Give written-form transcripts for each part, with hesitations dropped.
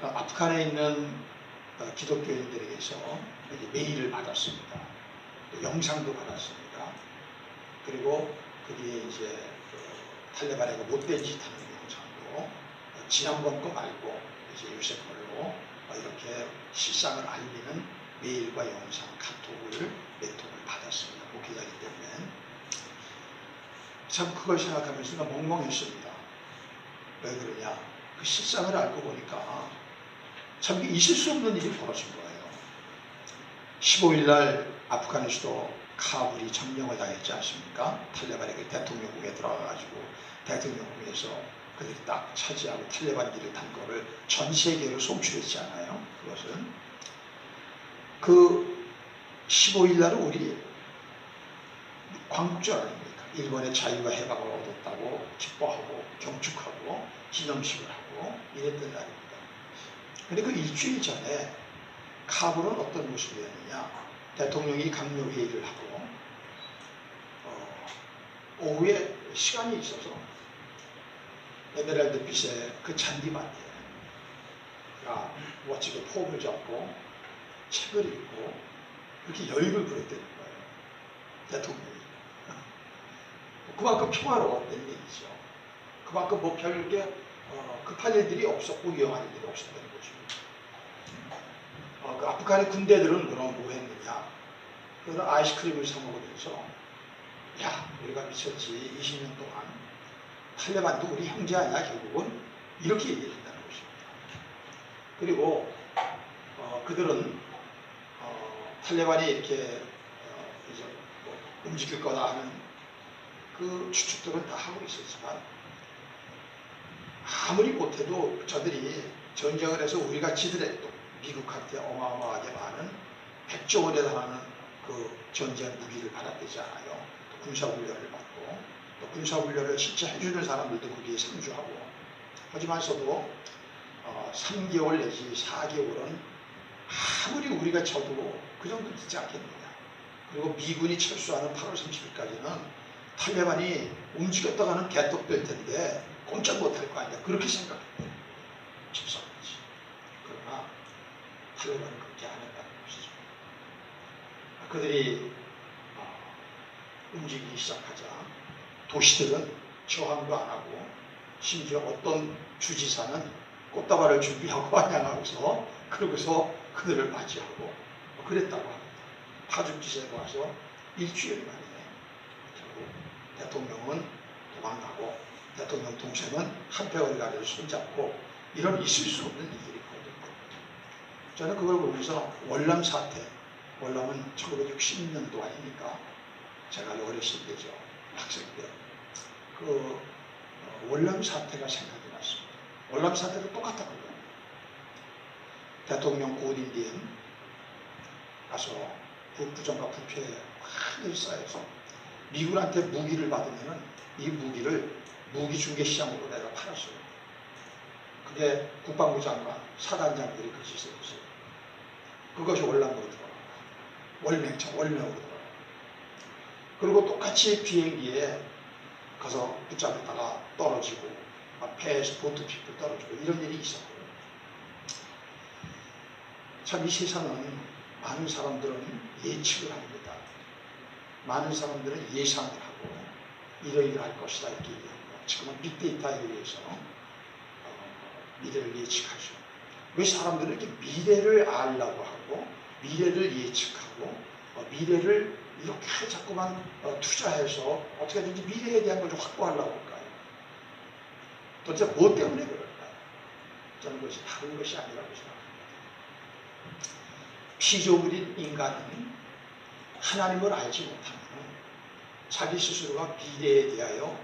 아프간에 있는 기독교인들에게서 이제 메일을 받았습니다. 또 영상도 받았습니다. 그리고 거기에 이제 탈레반에게 못된 짓 하는 영상도 지난번 거 말고 이제 요새 걸로 이렇게 실상을 알리는 메일과 영상, 카톡을 몇 통을 받았습니다. 목회자이기 때문에. 참 그걸 생각하면서 멍멍했습니다. 왜 그러냐? 그 실상을 알고 보니까 참 있을 수 없는 일이 벌어진 거예요. 15일 날 아프간 수도 카불이 점령을 당했지 않습니까? 탈레반에게 대통령궁에 들어가가지고 대통령궁에서 그들이 딱 차지하고 탈레반기를 탄 거를 전 세계로 송출했지 않아요? 그것은 그 15일 날은 우리 광복절 아닙니까? 일본의 자유와 해방을 얻었다고 기뻐하고 경축하고 기념식을 하고 이랬던 날입니다. 근데 그 일주일 전에 카불은 어떤 모습이었느냐? 대통령이 강요회의를 하고 오후에 시간이 있어서 에메랄드 빛의 그 잔디밭에 멋지게 폼을 잡고 책을 읽고 그렇게 여유를 부렸다는 거예요. 대통령이. 그만큼 평화로웠던 얘기죠. 그만큼 뭐 별게 급한 일들이 없었고 위험한 일들이 없었다는 것입니다. 그 아프간의 군대들은 그럼 뭐 했느냐? 그런 아이스크림을 사 먹으면서 야, 우리가 미쳤지. 20년 동안 탈레반도 우리 형제 아니야 결국은 이렇게 얘기를 한다는 것입니다. 그리고 그들은 탈레반이 이렇게 이제 뭐 움직일 거다 하는 그 추측들은 다 하고 있었지만 아무리 못해도 저들이 전쟁을 해서 우리가 지더라도 미국한테 어마어마하게 많은 100조 원에 달하는 그 전쟁 무기를 받았다지 않아요. 또 군사훈련을 받고 또 군사훈련을 진짜 해주는 사람들도 거기에 상주하고 하지만서도 3개월 내지 4개월은 아무리 우리가 쳐도 그 정도 되지 않겠느냐. 그리고 미군이 철수하는 8월 30일까지는 탈레반이 움직였다 가는 개떡될 텐데 꼼짝 못할 거 아니냐. 그렇게 생각했대요. 집사같이. 그러나 탈레반은 그렇게 안 했다는 것이죠. 그들이 움직이기 시작하자 도시들은 저항도 안 하고 심지어 어떤 주지사는 꽃다발을 준비하고 환영하고서 그러고서 그들을 맞이하고 그랬다고 합니다. 파죽지세에 와서 일주일 만에 결국 대통령은 도망가고 대통령 동생은 한패거리 가려서 손잡고 이런 있을 수 없는 일이 있거든요. 저는 그걸 보면서 월남 사태, 월남은 1960년도 아닙니까? 제가 어렸을 때죠. 학생 때. 그 월남 사태가 생각이 났습니다. 월남 사태도 똑같았거든요. 대통령 고인 뒤에 가서 부정과 부패에 많이 쌓여서 미국한테 무기를 받으면 이 무기를 무기 중개 시장으로 내가 팔았어요. 그게 국방부 장관, 사단장들이 그 짓을 했어요. 그것이 월남으로 들어가고 월명으로 들어가고 그리고 똑같이 비행기에 가서 붙잡혔다가 떨어지고 배에서 보트 핏불 떨어지고 이런 일이 있었고요. 참 이 세상은 많은 사람들은 예측을 합니다. 많은 사람들은 예상을 하고 이러이러 할 것이다 이렇게 얘기합니다. 지금은 빅데이터에 의해서 미래를 예측하죠. 왜 사람들은 이렇게 미래를 알려고 하고 미래를 예측하고 미래를 이렇게 자꾸만 투자해서 어떻게든지 미래에 대한 걸 좀 확보하려고 할까요? 도대체 뭐 때문에 그럴까요? 저는 그것이 다른 것이 아니라고 생각합니다. 피조물인 인간은 하나님을 알지 못하면 자기 스스로가 미래에 대하여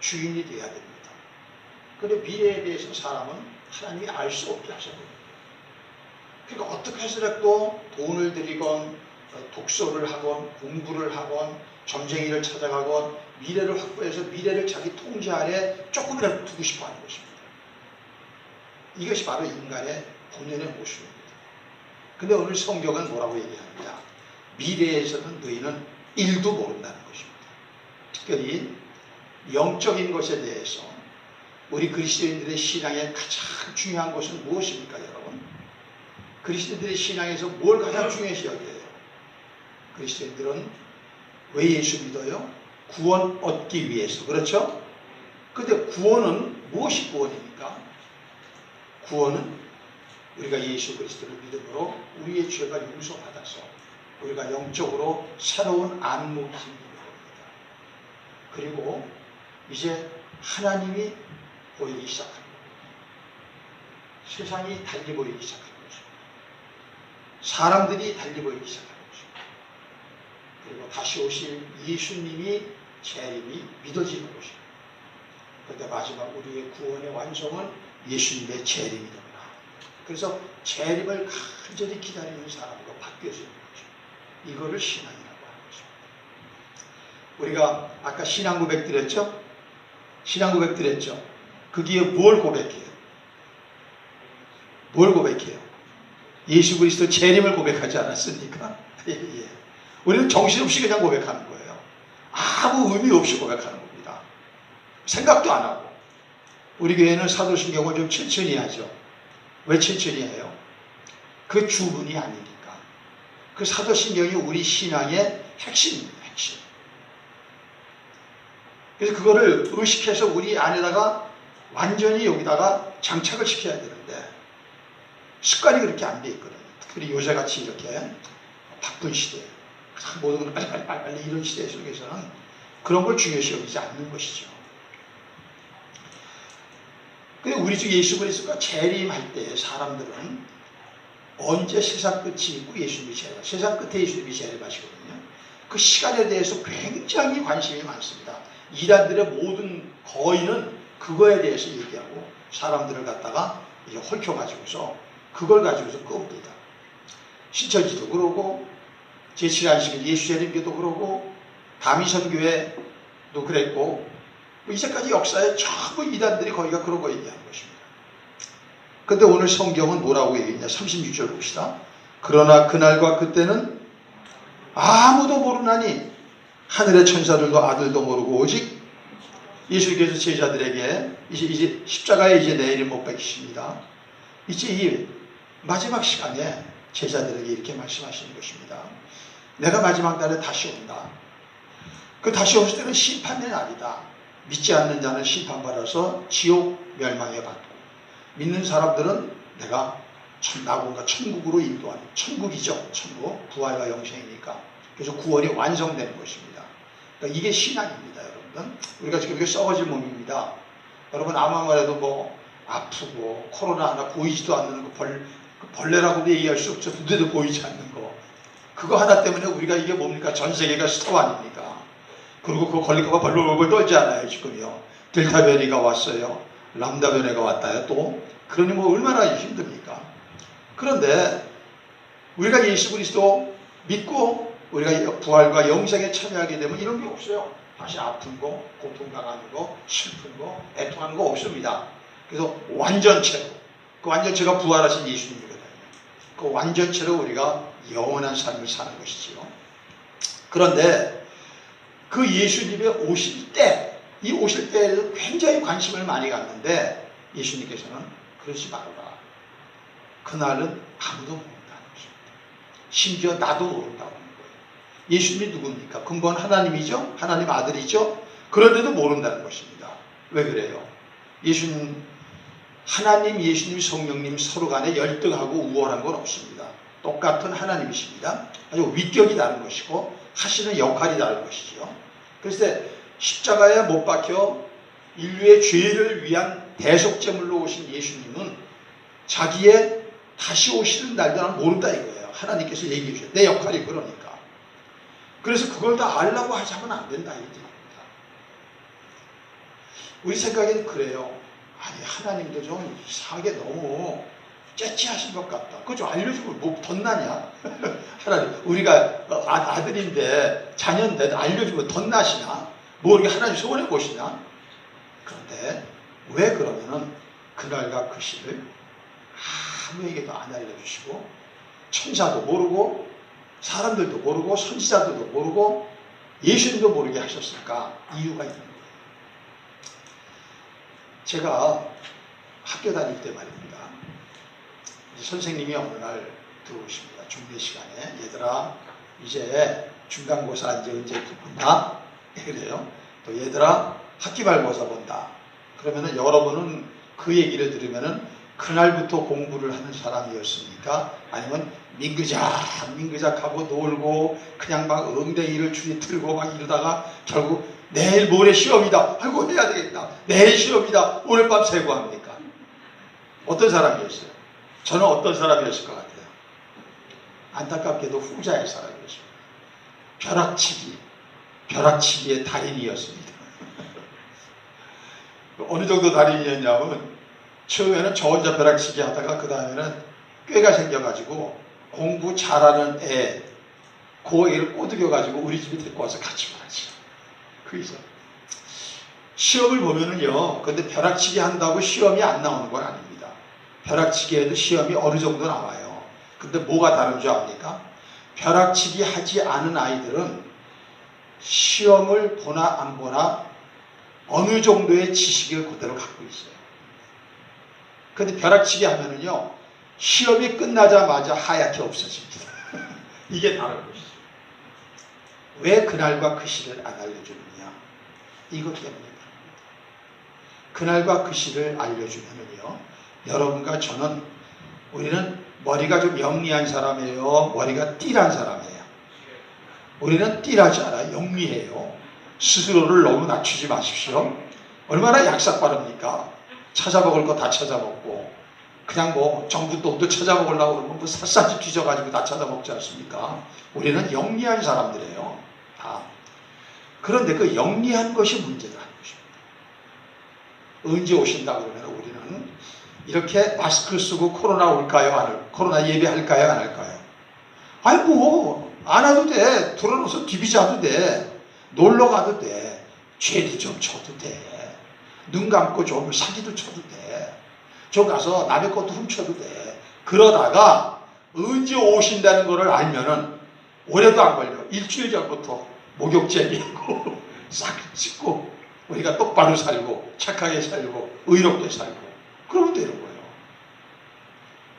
주인이 되어야 됩니다. 그런데 미래에 대해서 사람은 하나님이 알 수 없게 하셔버립니다. 그러니까 어떻게 해서라도 돈을 들이건 독서를 하건 공부를 하건 점쟁이를 찾아가건 미래를 확보해서 미래를 자기 통제 아래 조금이라도 두고 싶어 하는 것입니다. 이것이 바로 인간의 본연의 모습입니다. 근데 오늘 성경은 뭐라고 얘기합니다. 미래에서는 너희는 1도 모른다는 것입니다. 특별히 영적인 것에 대해서 우리 그리스도인들의 신앙의 가장 중요한 것은 무엇입니까, 여러분? 그리스도인들의 신앙에서 뭘 가장 중요시 여겨요? 그리스도인들은 왜 예수 믿어요? 구원 얻기 위해서. 그렇죠? 근데 구원은 무엇이 구원입니까? 구원은 우리가 예수 그리스도를 믿음으로 우리의 죄가 용서받아서 우리가 영적으로 새로운 안목이 생기는 겁니다. 그리고 이제 하나님이 보이기 시작합니다. 세상이 달리 보이기 시작하는 것입니다. 사람들이 달리 보이기 시작하는 것입니다. 그리고 다시 오실 예수님이 재림이 믿어지는 것입니다. 그런데 마지막 우리의 구원의 완성은 예수님의 재림이다. 그래서 재림을 간절히 기다리는 사람으로 바뀌어지는 거죠. 이거를 신앙이라고 하는 것입니다. 우리가 아까 신앙 고백 드렸죠? 신앙 고백 드렸죠? 거기에 뭘 고백해요? 뭘 고백해요? 예수 그리스도 재림을 고백하지 않았습니까? 예. 우리는 정신없이 그냥 고백하는 거예요. 아무 의미 없이 고백하는 겁니다. 생각도 안 하고. 우리 교회는 사도신경을 좀 천천히 하죠. 왜 천천히 해요? 그 주문이 아니니까. 그 사도신경이 우리 신앙의 핵심입니다. 핵심. 그래서 그거를 의식해서 우리 안에다가 완전히 여기다가 장착을 시켜야 되는데 습관이 그렇게 안 돼 있거든요. 특히 요새같이 이렇게 바쁜 시대, 모든 걸 빨리 이런 시대 속에서는 그런 걸 중요시 여기지 않는 것이죠. 근데 우리 주 예수 그리스도가 재림할 때 사람들은 언제 세상 끝이 있고 예수님이 재림, 세상 끝에 예수님이 재림하시거든요. 그 시간에 대해서 굉장히 관심이 많습니다. 이단들의 모든 거의는 그거에 대해서 얘기하고 사람들을 갖다가 이제 헐켜가지고서 그걸 가지고서 끕니다. 신천지도 그러고 제7안식일 예수 재림교도 그러고 다미선교회도 그랬고 이제까지 역사에 전부 이단들이 거기가 그러고 얘기하는 것입니다. 그런데 오늘 성경은 뭐라고 얘기했냐? 36절 봅시다. 그러나 그날과 그때는 아무도 모르나니 하늘의 천사들도 아들도 모르고 오직 예수께서 제자들에게 이제 십자가에 이제 내일을 못 박히십니다. 이제 이 마지막 시간에 제자들에게 이렇게 말씀하시는 것입니다. 내가 마지막 날에 다시 온다. 그 다시 오실 때는 심판의 날이다. 믿지 않는 자는 심판받아서 지옥 멸망에 받고 믿는 사람들은 내가 나군가 천국으로 인도하는 천국이죠. 천국 부활과 영생이니까. 그래서 구원이 완성되는 것입니다. 그러니까 이게 신앙입니다, 여러분들. 우리가 지금 이게 썩어질 몸입니다. 여러분 아무만 해도 뭐 아프고 코로나 하나 보이지도 않는 거 벌레라고도 얘기할 수 없죠. 눈에도 보이지 않는 거. 그거 하나 때문에 우리가 이게 뭡니까? 전 세계가 스톱 아닙니까? 그리고 그거 걸릴까봐 벌벌벌 떨지 않아요, 지금요. 델타 변이가 왔어요. 람다 변이가 왔다요, 또. 그러니 뭐 얼마나 힘듭니까? 그런데 우리가 예수 그리스도 믿고 우리가 부활과 영생에 참여하게 되면 이런 게 없어요. 다시 아픈 거, 고통 당하는 거, 슬픈 거, 애통하는 거 없습니다. 그래서 완전체로, 그 완전체가 부활하신 예수님이거든요. 그 완전체로 우리가 영원한 삶을 사는 것이지요. 그런데 그 예수님의 오실 때, 이 오실 때에도 굉장히 관심을 많이 갖는데 예수님께서는 그러지 말아라. 그날은 아무도 모른다는 것입니다. 심지어 나도 모른다고 하는 거예요. 예수님이 누굽니까? 근본 하나님이죠? 하나님 아들이죠? 그런데도 모른다는 것입니다. 왜 그래요? 하나님, 예수님, 성령님 서로 간에 열등하고 우월한 건 없습니다. 똑같은 하나님이십니다. 아주 위격이 다른 것이고 하시는 역할이 다른 것이죠. 그래서 십자가에 못 박혀 인류의 죄를 위한 대속제물로 오신 예수님은 자기의 다시 오시는 날도 난 모른다 이거예요. 하나님께서 얘기해 주셔요. 내 역할이 그러니까. 그래서 그걸 다 알라고 하자면 안 된다 이 얘기입니다. 우리 생각에는 그래요. 아니 하나님도 좀 이상하게 너무 째찌하신 것 같다. 그거 좀 알려주면 뭐 덧나냐? 하나님 우리가 아들인데 자녀인데 알려주면 덧나시나? 뭐 이렇게 하나님 소원해 보시나? 그런데 왜 그러면은 그날과 그 시를 아무에게도 안 알려주시고 천사도 모르고 사람들도 모르고 선지자들도 모르고 예수님도 모르게 하셨을까? 이유가 있는 거예요. 제가 학교 다닐 때 말입니다. 선생님이 어느 날 들어오십니다. 중매 시간에. 얘들아, 이제 중간고사 이제 언제 본다? 그래요. 또 얘들아, 학기말고사 본다. 그러면은 여러분은 그 얘기를 들으면은 그날부터 공부를 하는 사람이었습니까? 아니면 민그작하고 놀고 그냥 막 엉덩이를 줄이 틀고 막 이러다가 결국 내일 모레 시험이다. 아이고 해야 되겠다. 내일 시험이다. 오늘 밤 새고 합니까? 어떤 사람이었어요? 저는 어떤 사람이었을 것 같아요. 안타깝게도 후자의 사람이었습니다. 벼락치기의 달인이었습니다. 어느 정도 달인이었냐면 처음에는 저 혼자 벼락치기 하다가 그 다음에는 꾀가 생겨가지고 공부 잘하는 그 애를 꼬드겨가지고 우리 집에 데리고 와서 같이 말하지. 그래서 시험을 보면은요, 근데 벼락치기 한다고 시험이 안 나오는 건 아닙니다. 벼락치기에도 시험이 어느 정도 나와요. 근데 뭐가 다른 줄 압니까? 벼락치기 하지 않은 아이들은 시험을 보나 안 보나 어느 정도의 지식을 그대로 갖고 있어요. 근데 벼락치기 하면은요, 시험이 끝나자마자 하얗게 없어집니다. 이게 다른 것이죠. 왜 그날과 그 시를 안 알려주느냐? 이것 때문입니다. 그날과 그 시를 알려주면은요, 여러분과 저는, 우리는 머리가 좀 영리한 사람이에요? 머리가 띠란 사람이에요? 우리는 띠라지 않아요. 영리해요. 스스로를 너무 낮추지 마십시오. 얼마나 약삭 빠릅니까? 찾아먹을 거 다 찾아먹고, 그냥 뭐 정부 돈도 찾아먹으려고 그러면 뭐 샅샅이 뒤져가지고 다 찾아먹지 않습니까? 우리는 영리한 사람들이에요. 다. 그런데 그 영리한 것이 문제가 아닌 것입니다. 언제 오신다 그러면 우리는 이렇게 마스크 쓰고 코로나 올까요? 코로나 예배할까요? 안 할까요? 아이고, 안 와도 돼. 들어놓아서 디비자도 돼. 놀러 가도 돼. 죄도 좀 쳐도 돼. 눈 감고 좀 사기도 쳐도 돼. 저 가서 남의 것도 훔쳐도 돼. 그러다가 언제 오신다는 것을 알면은 오래도 안 걸려. 일주일 전부터 목욕제비하고 싹 씻고 우리가 똑바로 살고 착하게 살고 의롭게 살고 그러면 되는 거예요.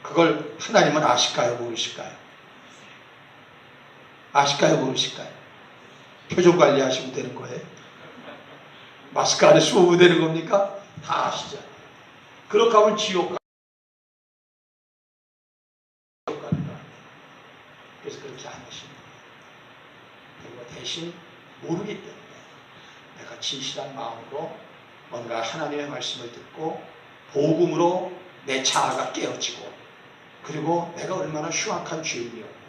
그걸 하나님은 아실까요? 모르실까요? 아실까요? 모르실까요? 표정 관리하시면 되는 거예요. 마스크 안에 숨으면 되는 겁니까? 다 아시잖아요. 그렇게 하면 지옥 가는 거예요. 그래서 그렇게 안 하십니다. 그리고 대신 모르기 때문에 내가 진실한 마음으로 뭔가 하나님의 말씀을 듣고 복음으로 내 자아가 깨어지고 그리고 내가 얼마나 흉악한 죄인이었고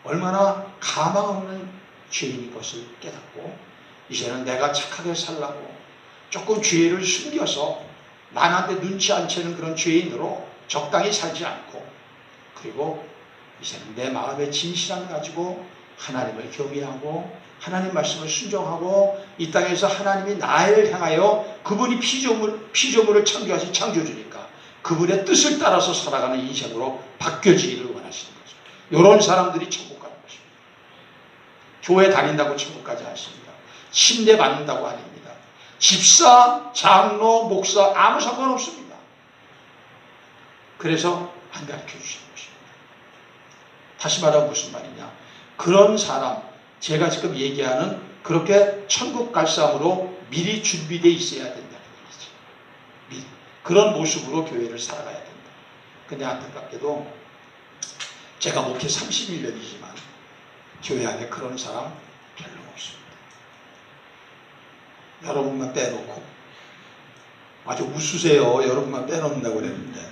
얼마나 가망 없는 죄인인 것을 깨닫고 이제는 내가 착하게 살라고 조금 죄를 숨겨서 남한테 눈치 안 채는 그런 죄인으로 적당히 살지 않고 그리고 이제는 내 마음의 진실함을 가지고 하나님을 경외하고 하나님 말씀을 순종하고 이 땅에서 하나님이 나를 향하여 그분이 피조물을 창조하신 창조주니까 그분의 뜻을 따라서 살아가는 인생으로 바뀌어지기를 원하시는 거죠. 이런 사람들이 천국 가는 것입니다. 교회 다닌다고 천국 가지 않습니다. 침대 받는다고 아닙니다. 집사, 장로, 목사 아무 상관없습니다. 그래서 안 가르쳐 주시는 것입니다. 다시 말하면 무슨 말이냐. 그런 사람, 제가 지금 얘기하는 그렇게 천국 갈 사람으로 미리 준비되어 있어야 된다는 얘기죠. 그런 모습으로 교회를 살아가야 된다. 근데 안타깝게도 제가 목회 31년이지만 교회 안에 그런 사람 별로 없습니다. 여러분만 빼놓고 아주 웃으세요. 여러분만 빼놓는다고 그랬는데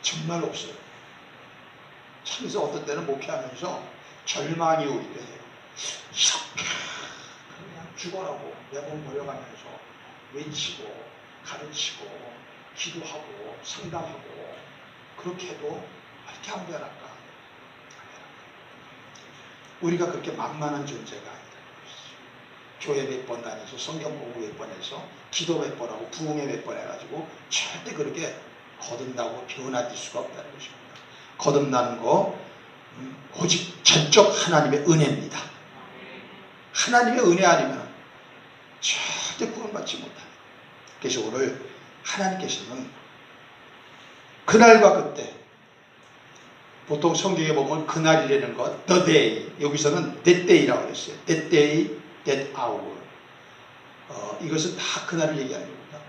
정말 없어요. 참에서 어떤 때는 목회하면서 절망이 오기도 해요. 이렇게 그냥 죽어라고 내 몸 몰려가면서 외치고 가르치고 기도하고 상담하고 그렇게 해도 이렇게 안 변할까? 우리가 그렇게 만만한 존재가 아니다. 교회 몇 번 다녀서 성경 공부 몇 번 해서 기도 몇 번 하고 부흥회 몇 번 해가지고 절대 그렇게 거듭나고 변화될 수가 없다는 것입니다. 거듭나는 거 오직 전적 하나님의 은혜입니다. 하나님의 은혜 아니면 절대 구원받지 못합니다. 그래서 오늘 하나님께서는 그날과 그때, 보통 성경에 보면 그날이라는 것, the day, 여기서는 that day라고 그랬어요. that day, that hour. 이것은 다 그날을 얘기하는 겁니다.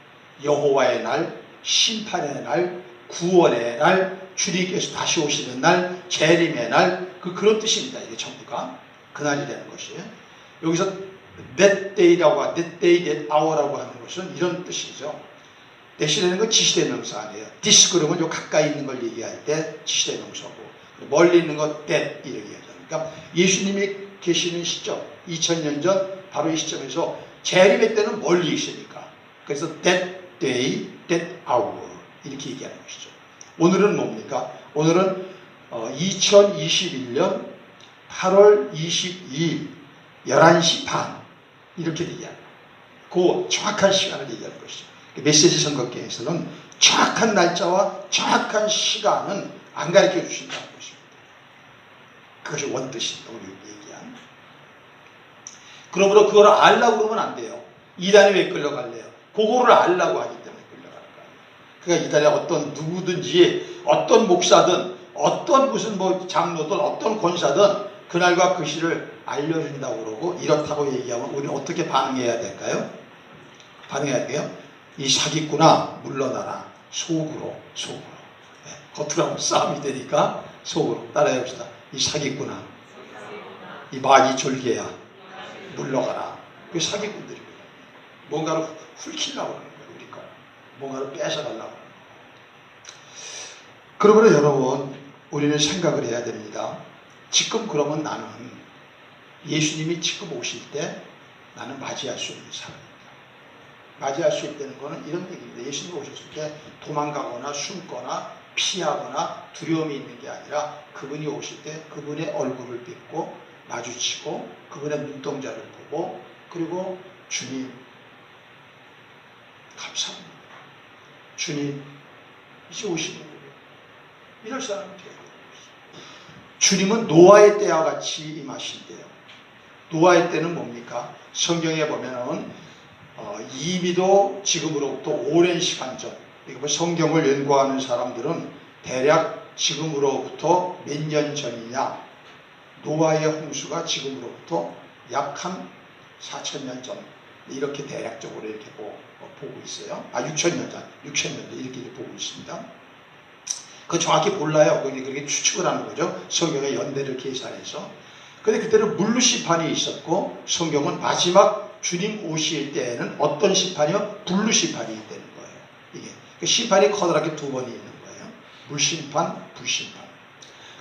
여호와의 날, 심판의 날, 구원의 날, 주님께서 다시 오시는 날, 재림의 날, 그런 뜻입니다. 이게 전부가 그날이라는 것이에요. 여기서 that day라고, that day, that hour라고 하는 것은 이런 뜻이죠. that이라는 건 지시대명사 아니에요. this 그러면 요 가까이 있는 걸 얘기할 때 지시대명사고, 멀리 있는 것 that 이렇게 얘기하죠. 그러니까 예수님이 계시는 시점, 2000년 전 바로 이 시점에서 재림의 때는 멀리 있으니까, 그래서 that day, that hour 이렇게 얘기하는 것이죠. 오늘은 뭡니까? 오늘은 2021년 8월 22일 11시 반 이렇게 얘기하는 그 정확한 시간을 얘기하는 것이죠. 메시지 선거계에서는 정확한 날짜와 정확한 시간은 안 가르쳐 주신다는 것입니다. 그것이 원뜻입니다. 우리 얘기한. 그러므로 그걸 알라고 그러면 안 돼요. 이단에 왜 끌려갈래요? 그거를 알라고 하기 때문에 끌려가는 거예요. 그러니까 이단에 어떤 누구든지 어떤 목사든 어떤 무슨 뭐 장로든 어떤 권사든 그날과 그 시를 알려준다고 그러고 이렇다고 얘기하면 우리는 어떻게 반응해야 될까요? 반응해야 돼요? 이 사기꾼아 물러나라. 속으로. 네, 겉으로 하면 싸움이 되니까 속으로 따라해봅시다. 이 사기꾼아, 이 마귀 졸개야 물러가라. 그게 사기꾼들이거든요. 뭔가를 훑키려고 하는 거예요. 우리 거. 뭔가를 뺏어가려고 하는 거예요. 그러므로 여러분, 우리는 생각을 해야 됩니다. 지금 그러면 나는 예수님이 지금 오실 때 나는 맞이할 수 있는 사람입니다. 맞이할 수 있다는 것은 이런 얘기입니다. 예수님이 오셨을 때 도망가거나 숨거나 피하거나 두려움이 있는 게 아니라 그분이 오실 때 그분의 얼굴을 뵙고 마주치고 그분의 눈동자를 보고 그리고 주님 감사합니다. 주님 이제 오시는 거예요. 이럴 사람은 돼야 돼요. 주님은 노아의 때와 같이 임하신대요. 노아의 때는 뭡니까? 성경에 보면은 이미도 지금으로부터 오랜 시간 전, 성경을 연구하는 사람들은 대략 지금으로부터 몇 년 전이냐, 노아의 홍수가 지금으로부터 약 한 4,000년 전, 이렇게 대략적으로 이렇게 보고 있어요. 6,000년 전 이렇게 보고 있습니다. 그 정확히 몰라요. 그렇게 추측을 하는 거죠. 성경의 연대를 계산해서. 근데 그때는 물로 심판이 있었고, 성경은 마지막 주님 오실 때에는 어떤 심판이요? 불로 심판이 되는 거예요. 이게. 그 심판이 커다랗게 두 번이 있는 거예요. 물심판, 불심판.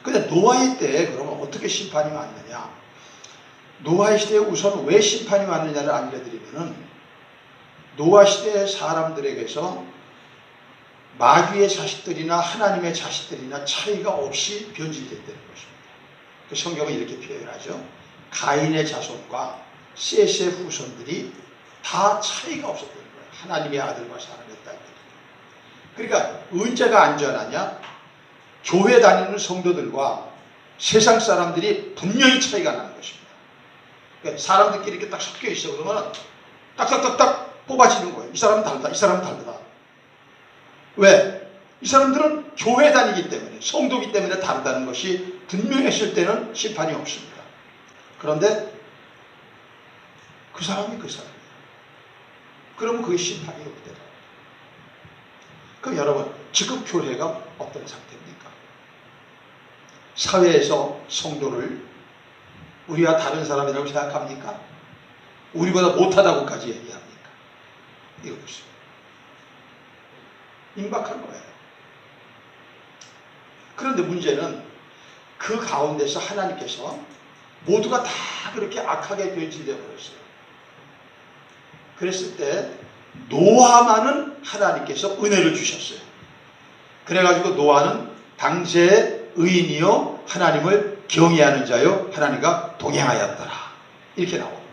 근데 노아의 때에 그러면 어떻게 심판이 왔느냐? 노아의 시대에 우선 왜 심판이 왔느냐를 알려드리면은, 노아 시대의 사람들에게서 마귀의 자식들이나 하나님의 자식들이나 차이가 없이 변질됐다는 것입니다. 그 성경은 이렇게 표현하죠. 가인의 자손과 셋의 후손들이 다 차이가 없었다는 거예요. 하나님의 아들과 사람의 딸들. 그러니까 언제가 안전하냐? 교회 다니는 성도들과 세상 사람들이 분명히 차이가 나는 것입니다. 그러니까 사람들끼리 이렇게 딱 섞여 있어. 그러면 딱딱딱딱 뽑아지는 거예요. 이 사람은 다르다. 이 사람은 다르다. 왜? 이 사람들은 교회 다니기 때문에, 성도기 때문에 다르다는 것이 분명했을 때는 심판이 없습니다. 그런데 그 사람이 그 사람이에요. 그러면 그게 심판이 없대요. 그럼 여러분, 지금 교회가 어떤 상태입니까? 사회에서 성도를 우리와 다른 사람이라고 생각합니까? 우리보다 못하다고까지 얘기합니까? 이거 보시죠. 임박한 거예요. 그런데 문제는 그 가운데서 하나님께서 모두가 다 그렇게 악하게 변질되어 버렸어요. 그랬을 때 노아만은 하나님께서 은혜를 주셨어요. 그래가지고 노아는 당시의 의인이요 하나님을 경외하는 자요 하나님과 동행하였더라. 이렇게 나옵니다.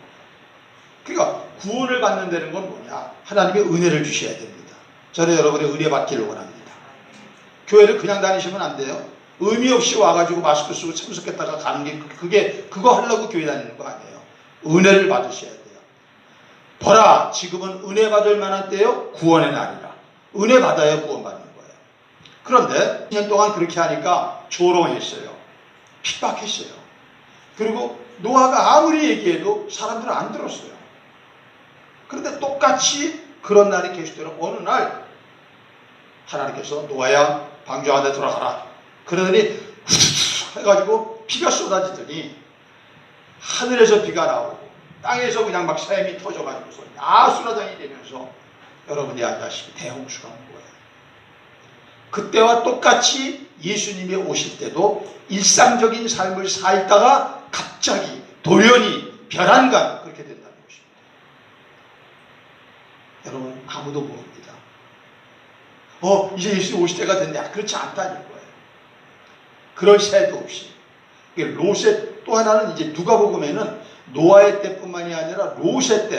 그러니까 구원을 받는다는 건 뭐냐? 하나님의 은혜를 주셔야 됩니다. 저는 여러분의 은혜 받기를 원합니다. 교회를 그냥 다니시면 안 돼요. 의미 없이 와가지고 마스크 쓰고 참석했다가 가는 게 그거 하려고 교회 다니는 거 아니에요. 은혜를 받으셔야 돼요. 보라, 지금은 은혜 받을 만한 때요, 구원의 날이라. 은혜 받아야 구원받는 거예요. 그런데 2년 동안 그렇게 하니까 조롱했어요. 핍박했어요. 그리고 노아가 아무리 얘기해도 사람들은 안 들었어요. 그런데 똑같이 그런 날이 계속되는 어느 날 하나님께서 노아야 방주안에 들어가라. 그러더니 해가지고 비가 쏟아지더니 하늘에서 비가 나오고 땅에서 그냥 막 샘이 터져가지고서 야수라장이 되면서 여러분이 알다시피 대홍수가 온 거예요. 그때와 똑같이 예수님이 오실 때도 일상적인 삶을 살다가 갑자기 돌연히 별안간 그렇게 된다는 것입니다. 여러분 아무도 모릅니다. 이제 예수님 오실 때가 됐네. 그렇지 않다는 거예요. 그럴 새도 없이. 롯의 또 하나는 이제 누가복음에는 노아의 때뿐만이 아니라 롯의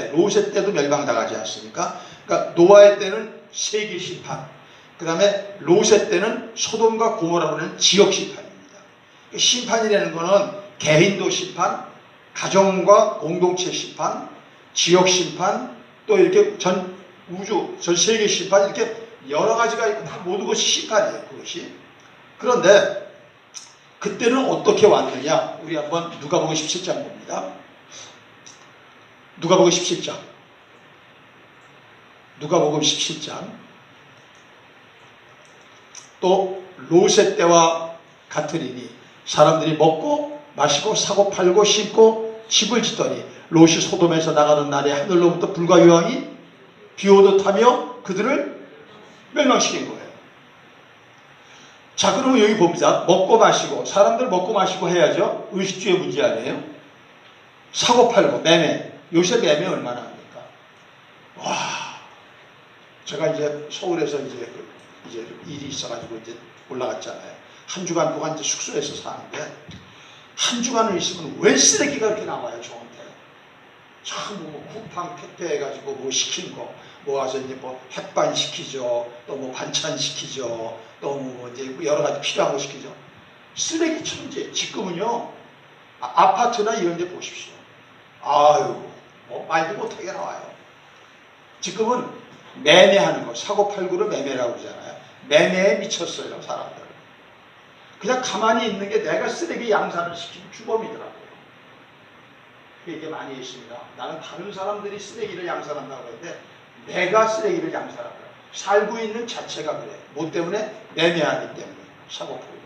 때도 멸망당하지 않습니까? 그러니까 노아의 때는 세계 심판, 그 다음에 롯의 때는 소돔과 고모라는 지역 심판입니다. 심판이라는 것은 개인도 심판, 가정과 공동체 심판, 지역 심판, 또 이렇게 전 우주, 전 세계 심판, 이렇게 여러 가지가 있고 다 모든 것이 심판이에요. 그것이. 그런데 그때는 어떻게 왔느냐? 우리 한번 누가복음 17장 봅니다. 누가복음 17장. 누가복음 17장. 또 롯의 때와 같으리니 사람들이 먹고 마시고 사고 팔고 심고 집을 짓더니 롯이 소돔에서 나가는 날에 하늘로부터 불과 유황이 비오듯 하며 그들을 멸망시킨 거예요. 자, 그러면 여기 봅니다. 먹고 마시고, 사람들 먹고 마시고 해야죠. 의식주의 문제 아니에요? 사고 팔고, 매매. 요새 매매 얼마나 합니까? 와, 제가 이제 서울에서 이제 일이 있어가지고 이제 올라갔잖아요. 한 주간 동안 이제 숙소에서 사는데, 한 주간을 있으면 왜 쓰레기가 이렇게 나와요, 저한테. 참, 쿠팡 택배해가지고 뭐 시킨 거, 뭐 와서 이제 뭐 햇반 시키죠, 또 뭐 반찬 시키죠, 또 뭐 이제 여러 가지 필요한 거 시키죠. 쓰레기 천재. 지금은요, 아파트나 이런 데 보십시오. 아유, 말도 못하게 나와요. 지금은 매매하는 거, 사고팔구를 매매라고 그러잖아요. 매매에 미쳤어요, 사람들. 그냥 가만히 있는 게 내가 쓰레기 양산을 시키는 규범이더라고요. 그 얘기 많이 했습니다. 나는 다른 사람들이 쓰레기를 양산한다고 하는데 내가 쓰레기를 양산한다. 살고 있는 자체가 그래. 뭐 때문에? 매매하기 때문에. 사고팔고.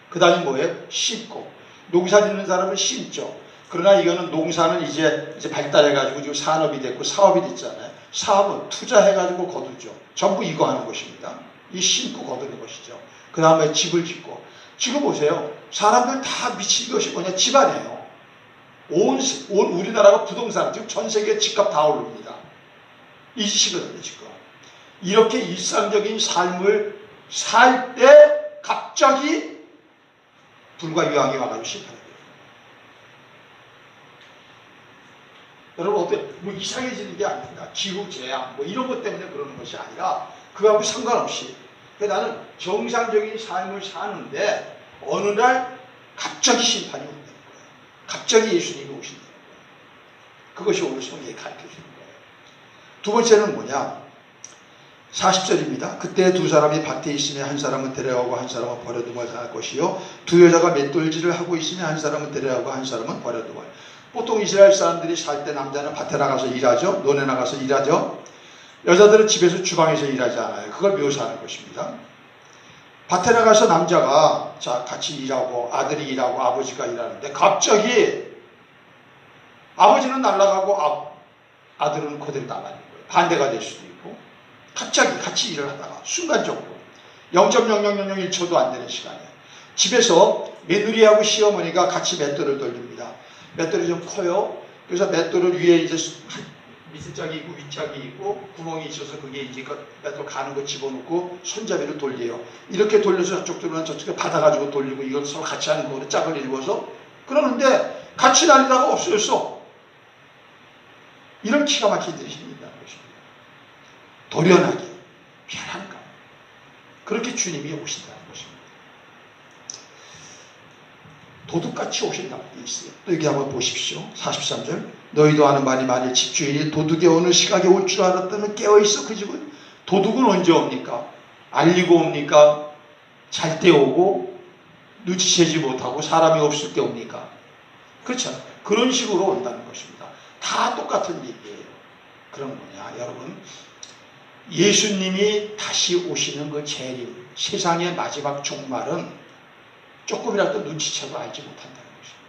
그 다음에 뭐예요? 심고. 농사 짓는 사람은 심죠. 그러나 이거는 농사는 이제 발달해가지고 지금 산업이 됐고 사업이 됐잖아요. 사업은 투자해가지고 거두죠. 전부 이거 하는 것입니다. 이 심고 거두는 것이죠. 그 다음에 집을 짓고. 지금 보세요. 사람들 다 미친 것이 뭐냐? 집 아니에요. 온 우리나라가 부동산, 지금 전 세계 집값 다 오릅니다. 이 짓이거든요, 지금. 이렇게 일상적인 삶을 살 때 갑자기 불과 유황이 와가지고 심판해요. 여러분, 어때요? 뭐 이상해지는 게 아닙니다. 기후재앙, 뭐 이런 것 때문에 그러는 것이 아니라 그거하고 상관없이. 나는 정상적인 삶을 사는데 어느 날 갑자기 심판이 온다는 거예요. 갑자기 예수님이 오신다는 거예요. 그것이 오늘 성경이 가르쳐주는 거예요. 두 번째는 뭐냐? 40절입니다. 그때 두 사람이 밭에 있으며 한 사람은 데려가고 한 사람은 버려두고 할 것이요. 두 여자가 맷돌질을 하고 있으며 한 사람은 데려가고 한 사람은 버려두고. 보통 이스라엘 사람들이 살 때 남자는 밭에 나가서 일하죠. 논에 나가서 일하죠. 여자들은 집에서 주방에서 일하지 않아요. 그걸 묘사하는 것입니다. 밭에 나가서 남자가 같이 일하고 아들이 일하고 아버지가 일하는데 갑자기 아버지는 날아가고 아들은 그대로 남아있는 거예요. 반대가 될 수도 있고 갑자기 같이 일을 하다가 순간적으로 0.0001초도 안 되는 시간이에요. 집에서 며느리하고 시어머니가 같이 맷돌을 돌립니다. 맷돌이 좀 커요. 그래서 맷돌을 위에 이제 밑에 짝이 있고 윗짝이 있고 구멍이 있어서 그게 이제 맷돌 가는 거 집어넣고 손잡이로 돌려요. 이렇게 돌려서 저쪽 돌면 저쪽에 받아가지고 돌리고 이걸 서로 같이 하는 거로 짝을 이루어서 그러는데 같이 날리다가 없어졌어. 이런 기가 막힌 일이 생긴다는 것입니다. 도련하게, 편안감. 그렇게 주님이 오신다는 것입니다. 도둑같이 오신다고 되어 있어요. 또 여기 한번 보십시오. 43절. 너희도 아는 말이 만일 집주인이 도둑이 어느 시각에 올 줄 알았다면 깨어있어. 그 집은. 도둑은 언제 옵니까? 알리고 옵니까? 잘 때 오고 눈치채지 못하고 사람이 없을 때 옵니까? 그렇죠. 그런 식으로 온다는 것입니다. 다 똑같은 얘기예요. 그런 뭐냐 여러분, 예수님이 다시 오시는 그 재림, 세상의 마지막 종말은 조금이라도 눈치채고 알지 못한다는 것입니다.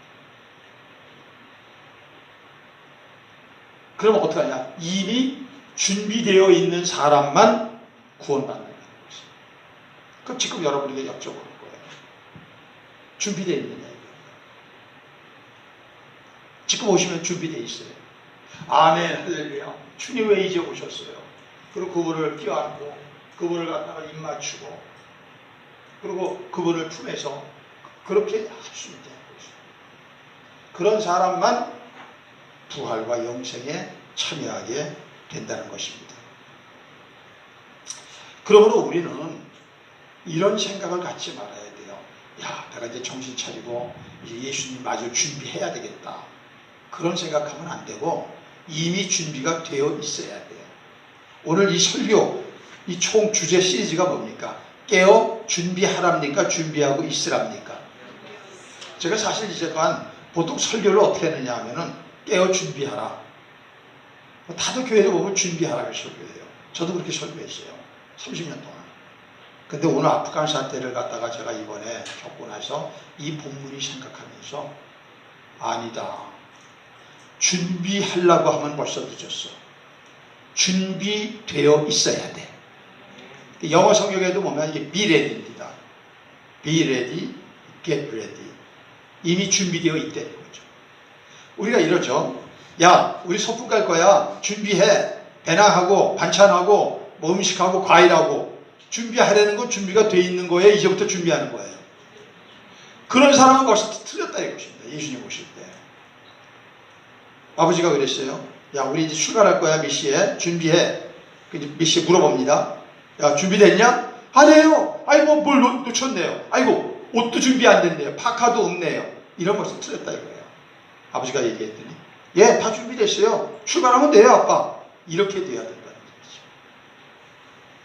그럼 어떻게 하냐? 이미 준비되어 있는 사람만 구원받는다는 것입니다. 그럼 지금 여러분에게 여쭤보는 거예요. 준비되어 있느냐 이거예요. 지금 오시면 준비되어 있어요. 아멘 할렐루야. 주님 왜 이제 오셨어요? 그리고 그분을 껴안고 그분을 갖다가 입 맞추고 그리고 그분을 품에서 그렇게 할 수 있다는 것입니다. 그런 사람만 부활과 영생에 참여하게 된다는 것입니다. 그러므로 우리는 이런 생각을 갖지 말아야 돼요. 야, 내가 이제 정신 차리고 이제 예수님 마저 준비해야 되겠다. 그런 생각하면 안 되고 이미 준비가 되어 있어야 돼요. 오늘 이 설교, 이 총 주제 시리즈가 뭡니까? 깨어 준비하랍니까? 준비하고 있으랍니까? 제가 사실 이제간 보통 설교를 어떻게 했느냐 하면은 깨어 준비하라. 다들 교회에 보면 준비하라고 설교해요. 저도 그렇게 설교했어요. 30년 동안. 근데 오늘 아프간 사태를 갖다가 제가 이번에 겪고 나서 이 본문이 생각하면서 아니다. 준비하려고 하면 벌써 늦었어. 준비되어 있어야 돼. 영어 성경에도 보면 이게 be ready입니다. be ready, get ready. 이미 준비되어 있다는 거죠. 우리가 이러죠. 야, 우리 소풍 갈 거야. 준비해. 배낭하고 반찬하고 뭐 음식하고 과일하고. 준비하려는 건 준비가 돼 있는 거예요. 이제부터 준비하는 거예요. 그런 사람은 벌써 틀렸다 이것입니다. 예수님 오실 때. 아버지가 그랬어요. 야, 우리 이제 출발할 거야. 몇 시에? 준비해. 몇 시에 물어봅니다. 야, 준비됐냐? 아니에요. 아이고, 뭘 놓쳤네요. 아이고, 옷도 준비 안 됐네요. 파카도 없네요. 이런 것을 틀렸다 이거예요. 아버지가 얘기했더니, 예, 다 준비됐어요. 출발하면 돼요, 아빠. 이렇게 돼야 된다는 거죠.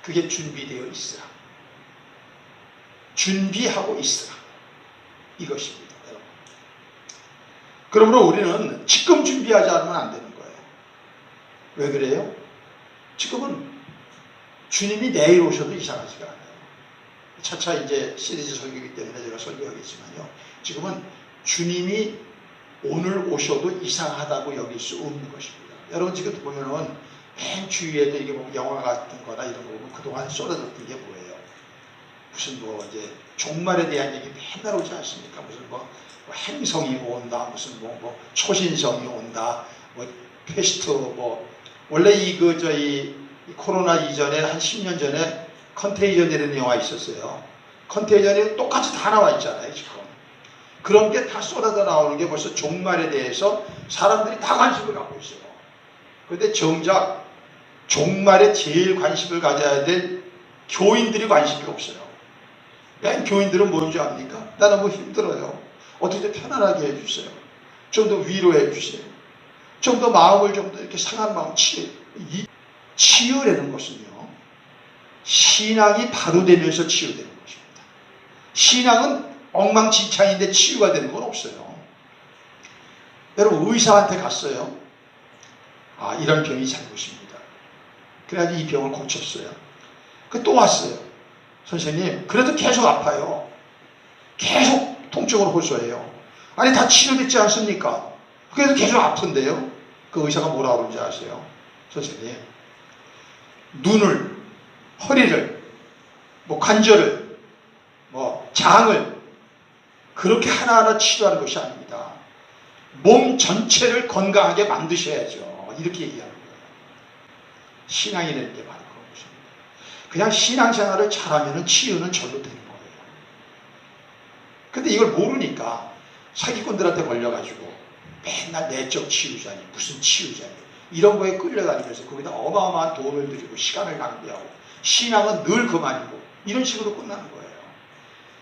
그게 준비되어 있으라. 준비하고 있으라. 이것입니다, 여러분. 그러므로 우리는 지금 준비하지 않으면 안 되는 거예요. 왜 그래요? 지금은 주님이 내일 오셔도 이상하지가 않아요. 차차 이제 시리즈 설교이기 때문에 제가 설교하겠지만요. 지금은 주님이 오늘 오셔도 이상하다고 여길 수 없는 것입니다. 여러분 지금 보면은 맨 주위에도 이게 뭐 영화 같은 거나 이런 거 보면 그동안 쏟아졌던 게 뭐예요? 무슨 뭐 이제 종말에 대한 얘기 맨날 오지 않습니까? 무슨 뭐 행성이 온다, 무슨 뭐 초신성이 온다, 뭐 패스트 뭐 원래 저희 코로나 이전에 한 10년 전에 컨테이전이라는 영화 있었어요. 컨테이전이 똑같이 다 나와 있잖아요, 지금. 그런 게 다 쏟아져 나오는 게 벌써 종말에 대해서 사람들이 다 관심을 갖고 있어요. 그런데 정작 종말에 제일 관심을 가져야 될 교인들이 관심이 없어요. 맨 교인들은 뭔지 압니까? 나 너무 힘들어요. 어떻게 편안하게 해주세요. 좀 더 위로해 주세요. 좀 더 마음을 좀 더 이렇게 상한 마음 치유라는 것은요. 신앙이 바로 되면서 치유되는 것입니다. 신앙은 엉망진창인데 치유가 되는 건 없어요. 여러분 의사한테 갔어요. 아, 이런 병이 잘못입니다. 그래가지고 이 병을 고쳤어요. 또 왔어요. 선생님, 그래도 계속 아파요. 계속 통증으로 호소해요. 아니, 다 치료됐지 않습니까? 그래도 계속 아픈데요. 그 의사가 뭐라고 그러는지 아세요? 선생님, 눈을, 허리를, 뭐 관절을, 뭐 장을 그렇게 하나하나 치료하는 것이 아닙니다. 몸 전체를 건강하게 만드셔야죠. 이렇게 얘기하는 거예요. 신앙이라는 게 바로 그런 것입니다. 그냥 신앙생활을 잘하면 치유는 절로 되는 거예요. 근데 이걸 모르니까 사기꾼들한테 걸려가지고 맨날 내적 치유자니 무슨 치유자니 이런 거에 끌려다니면서 거기다 어마어마한 돈을 들이고 시간을 낭비하고 신앙은 늘 그만이고 이런 식으로 끝나는 거예요.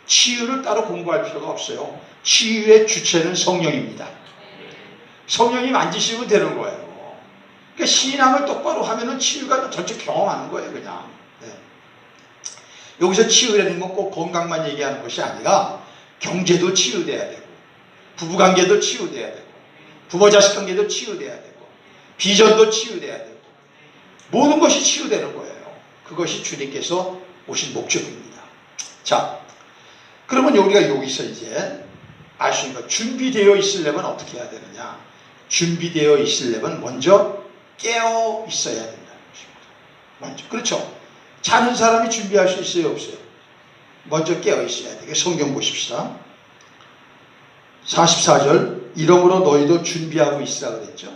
치유를 따로 공부할 필요가 없어요. 치유의 주체는 성령입니다. 성령이 만지시면 되는 거예요. 그러니까 신앙을 똑바로 하면은 치유가 전체 경험하는 거예요, 그냥. 네. 여기서 치유라는 건 꼭 건강만 얘기하는 것이 아니라 경제도 치유돼야 되고, 부부관계도 치유돼야 되고, 부모자식 관계도 치유돼야 되고, 비전도 치유돼야 되고, 모든 것이 치유되는 거예요. 그것이 주님께서 오신 목적입니다. 자, 그러면 우리가 여기서 이제 알 수 있는 것, 준비되어 있으려면 어떻게 해야 되느냐? 준비되어 있으려면 먼저 깨어 있어야 된다는 것입니다. 먼저. 그렇죠? 자는 사람이 준비할 수 있어요, 없어요? 먼저 깨어 있어야 돼요. 성경 보십시다. 44절, 이러므로 너희도 준비하고 있으라 그랬죠.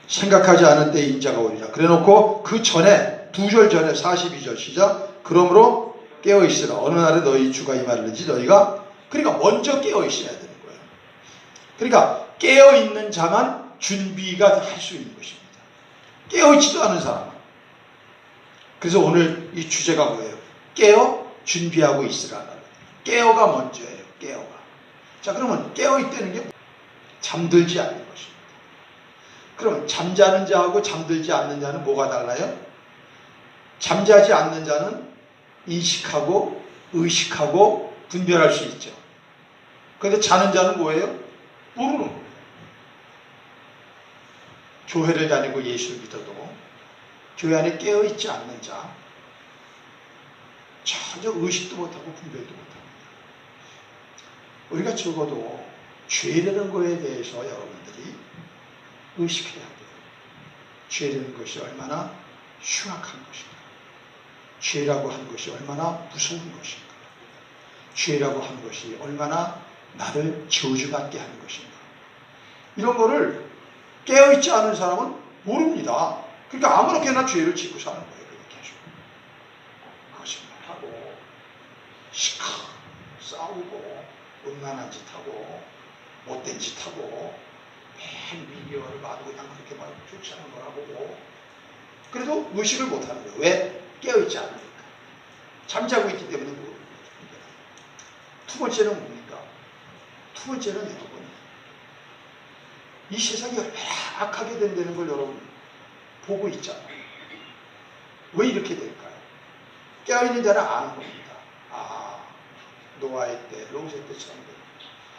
생각하지 않은 때에 인자가 오리라. 그래놓고 그 전에 2절 전에 42절 시작. 그러므로 깨어 있으라. 어느 날에 너희 주가 임하는지 너희가, 그러니까 먼저 깨어 있어야 되는 거예요. 그러니까 깨어 있는 자만 준비가 할 수 있는 것입니다. 깨어 있지도 않은 사람. 그래서 오늘 이 주제가 뭐예요? 깨어 준비하고 있으라. 깨어가 먼저예요. 깨어가. 자, 그러면 깨어 있다는 게 잠들지 않는 것입니다. 그러면 잠자는 자하고 잠들지 않는 자는 뭐가 달라요? 잠자지 않는 자는 인식하고 의식하고 분별할 수 있죠. 그런데 자는 자는 뭐예요? 모르는 거예요. 교회를 다니고 예수를 믿어도 교회 안에 깨어있지 않는 자, 전혀 의식도 못하고 분별도 못합니다. 우리가 적어도 죄라는 것에 대해서 여러분들이 의식해야 돼요. 죄라는 것이 얼마나 흉악한 것인가. 죄라고 한 것이 얼마나 무서운 것인가. 죄라고 한 것이 얼마나 나를 저주받게 하는 것인가. 이런 거를 깨어있지 않은 사람은 모릅니다. 그러니까 아무렇게나 죄를 짓고 사는 거예요. 그렇게 계속. 거짓말하고 시커 싸우고 음란한 짓 하고 못된 짓 하고 맨 미디어를 봐도 그냥 그렇게 막 좋지 않은 거라 보고 그래도 의식을 못하는 거예요. 왜? 깨어있지 않으니까. 잠자고 있기 때문에 모르는 거예요. 두 번째는 뭡니까? 두 번째는 여러분, 이 세상이 얼마나 악하게 된다는 걸 여러분 보고 있잖아요. 왜 이렇게 될까요? 깨어있는 자는 아는 겁니다. 아, 노아의 때, 롯의 때처럼 돼요.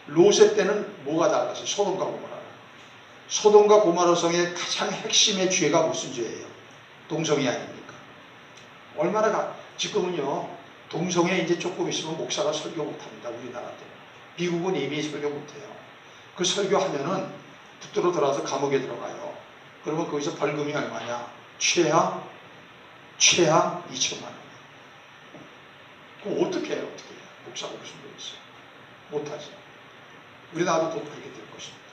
롯의 때는 뭐가 달랐어요? 소돔과 고모라. 소돔과 고모라 성의 가장 핵심의 죄가 무슨 죄예요? 동성애 아닙니까? 얼마나 지금은요, 동성애 이제 조금 있으면 목사가 설교 못합니다. 우리나라도. 미국은 이미 설교 못해요. 그 설교하면은 붙들어 들어와서 감옥에 들어가요. 그러면 거기서 벌금이 얼마냐? 최하 2천만 원. 그럼 어떻게 해요? 어떻게 해요? 목사가 무슨 일 있어요? 못하죠. 우리나라도 또 그렇게 될 것입니다.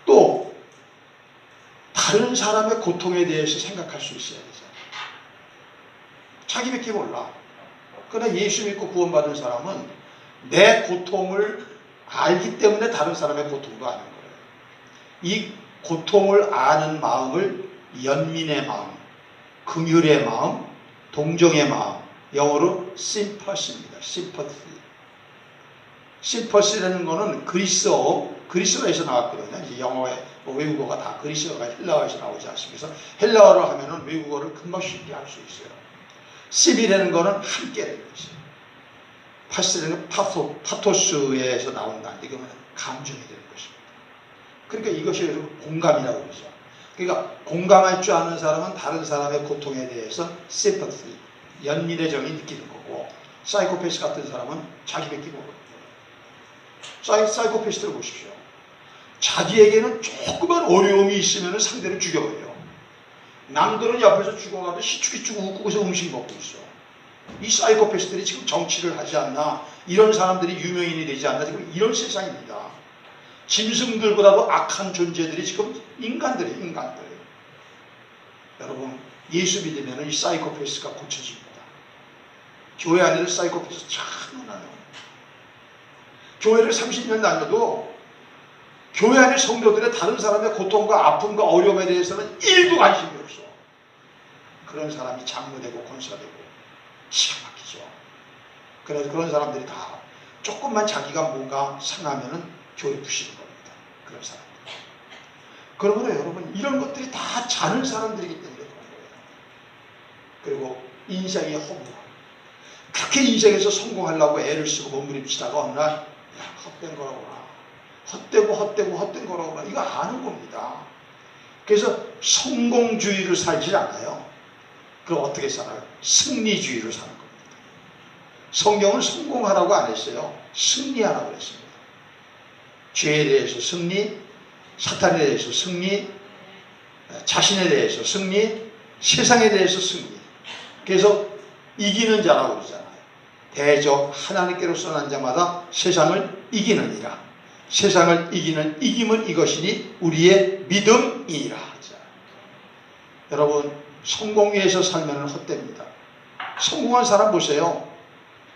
또 다른 사람의 고통에 대해서 생각할 수 있어야 되잖아요. 자기밖에 몰라. 그러나 예수 믿고 구원받은 사람은 내 고통을 알기 때문에 다른 사람의 고통도 아는 거예요. 이 고통을 아는 마음을 연민의 마음, 긍휼의 마음, 동정의 마음, 영어로 sympathy입니다. sympathy. sympathy라는 거는 그리스어에서 나왔거든요. 이제 영어의 외국어가 다 그리스어가 헬라어에서 나오지 않습니까? 그래서 헬라어를 하면은 외국어를 금방 쉽게 할 수 있어요. 시비라는 거는 함께라는 것이에요. 파스라는 파토스에서 나온다. 이거는 감정이 되는 것입니다. 그러니까 이것이 공감이라고 그러죠. 그러니까 공감할 줄 아는 사람은 다른 사람의 고통에 대해서 sympathy, 연민의 정이 느끼는 거고, 사이코패스 같은 사람은 자기밖에 모르는 거예요. 사이코패스들을 보십시오. 자기에게는 조그만 어려움이 있으면 상대를 죽여버려요. 남들은 옆에서 죽어가도 히죽히죽 웃고 그래서 음식 먹고 있어. 이 사이코패스들이 지금 정치를 하지 않나, 이런 사람들이 유명인이 되지 않나, 지금 이런 세상입니다. 짐승들보다도 악한 존재들이 지금 인간들이에요. 인간들. 여러분, 예수 믿으면 이 사이코패스가 고쳐집니다. 교회 안에는 사이코패스 참 많아요. 교회를 30년 다녀도 교회 안의 성도들의 다른 사람의 고통과 아픔과 어려움에 대해서는 1도 관심이 없어. 그런 사람이 장로되고 권사되고 기가 막히죠. 그래서 그런 사람들이 다 조금만 자기가 뭔가 상하면은 교회 부시는 겁니다. 그런 사람들. 그러므로 여러분 이런 것들이 다 자는 사람들이기 때문에 그런 거예요. 그리고 인생의 허무. 그렇게 인생에서 성공하려고 애를 쓰고 몸부림치다가 어느 날 야, 헛된 거라구나. 헛된 거라구나. 이거 아는 겁니다. 그래서 성공주의를 살지 않아요. 그럼 어떻게 살아요? 승리주의를 사는 겁니다. 성경은 성공하라고 안 했어요. 승리하라고 했습니다. 죄에 대해서 승리, 사탄에 대해서 승리, 자신에 대해서 승리, 세상에 대해서 승리. 그래서 이기는 자라고 그러잖아요. 대적 하나님께로서 난 자마다 세상을 이기느니라. 세상을 이기는 이김은 이것이니 우리의 믿음이라. 여러분 성공 위해서 살면 헛됩니다. 성공한 사람 보세요.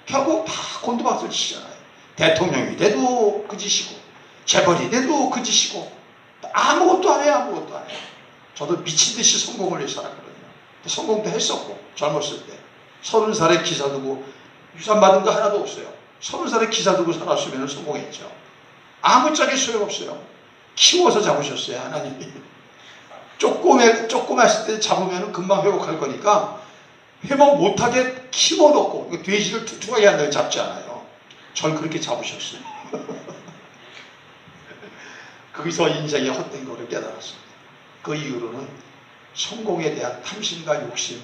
결국 다 곤두박질 치잖아요. 대통령이 돼도 그 짓이고 재벌이 돼도 그 짓이고 아무것도 안 해요. 아무것도 안 해요. 저도 미친듯이 성공을 위해서 살았거든요. 성공도 했었고 젊었을 때 30살에 기사 두고 유산 받은 거 하나도 없어요. 30살에 기사 두고 살았으면 성공했죠. 아무짝에 소용없어요. 키워서 잡으셨어요. 하나님이. 조그맣을 때 잡으면 금방 회복할 거니까 회복 못하게 키워놓고 돼지를 툭툭하게 한 다음에 잡지 않아요. 절 그렇게 잡으셨어요. 거기서 인생의 헛된 거를 깨달았습니다. 그 이후로는 성공에 대한 탐심과 욕심,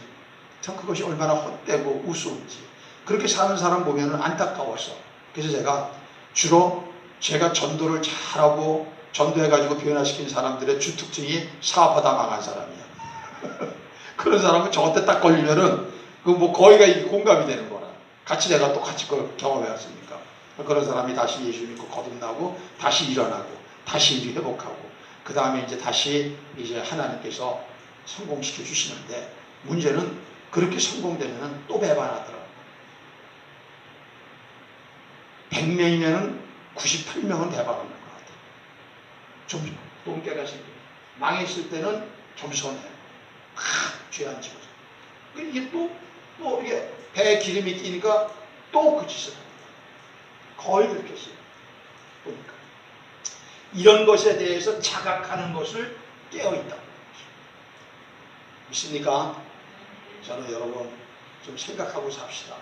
참 그것이 얼마나 헛되고 우스운지 그렇게 사는 사람 보면 안타까워서 그래서 제가 주로 제가 전도를 잘하고 전도해가지고 변화시킨 사람들의 주 특징이 사업하다 망한 사람이야. 그런 사람은 저한테 딱 걸리면은 그 뭐 거의가 이게 공감이 되는 거라. 같이 내가 또 같이 그걸 경험해왔으니까. 그런 사람이 다시 예수 믿고 거듭나고 다시 일어나고 다시 이제 회복하고 그 다음에 이제 다시 이제 하나님께서 성공시켜 주시는데 문제는 그렇게 성공되면은 또 배반하더라. 100명이면은 98명은 배반하는 것 같아. 좀 똥개가 생겨. 망했을 때는 겸손해. 죄 안 지어서. 이게 또 이게 배에 기름이 끼니까 또 그 짓을 합니다. 거의 그렇게 했어요. 보니까. 이런 것에 대해서 자각하는 것을 깨어있다. 믿습니까? 저는 여러분 좀 생각하고 삽시다.